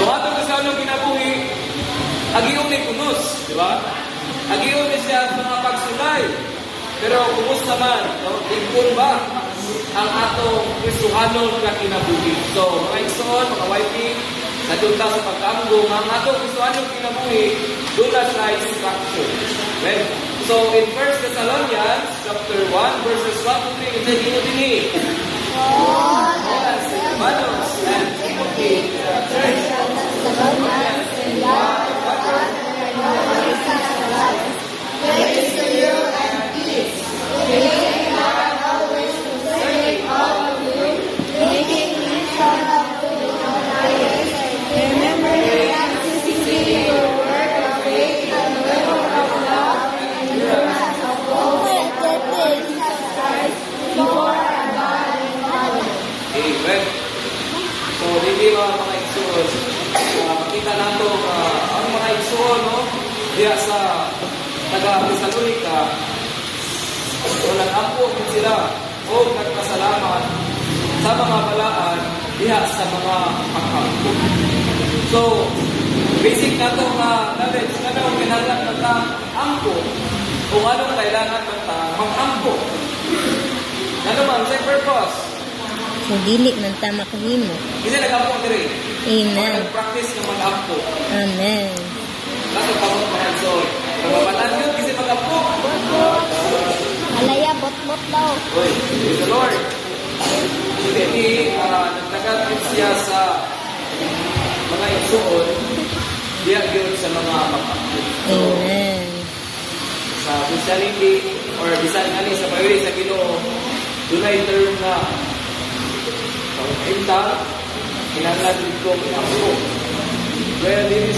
Kung atong kasalong kinabuhi, agiyon ni kunos, di ba? Agiyon ni siya sa mga pagsulay. Pero kumusta man, no? Tingkon ba ang atong Kristohanon na kinabuhi? So, mga igsoon, mga wifey, sa dunta sa pagkaambong, ang atong Kristohanon kinabuhi, doon na siya instruction. Okay? So, in 1 Thessalonians, chapter 1, verses 1 to 3, it's a dinudini. Yes, Manos and Timothy, the church. Grace to you and peace. Praying God always concerning all of you, making mention of you always, remembering and seeking your work of faith and labor of love and endurance of both in Jesus Christ before our God and Father. Amen. So, hindi mga igsoon, makita nato ang mga igsoon, no? Diya sa taga-Thessalonica, nag-ampo sila o nagpasalamat sa mga balaan diha sa mga pagkampo. So, basic na ito knowledge na daw kailangan natin ampo kung anong kailangan natin mag-ampo. Ano man, sa purpose? Kung dili man ta makahimo. Kasi nag-ampo diri. Amen. O nag-practice ng mag-ampo. Amen. Kaso kamot mga igsoon. Nagbabalan yun kasi mag-ampo. Alaya, bot-bot daw. Oy, praise the Lord. Hindi, nagtagatid siya sa mga igsoon, diya yun sa mga pagpapit. So, Amen. sa Christianity, or bisan nga ni sa pagwili sa Ginoo, doon ay term na pag-inta, kinanglan ko, kinampo. Well,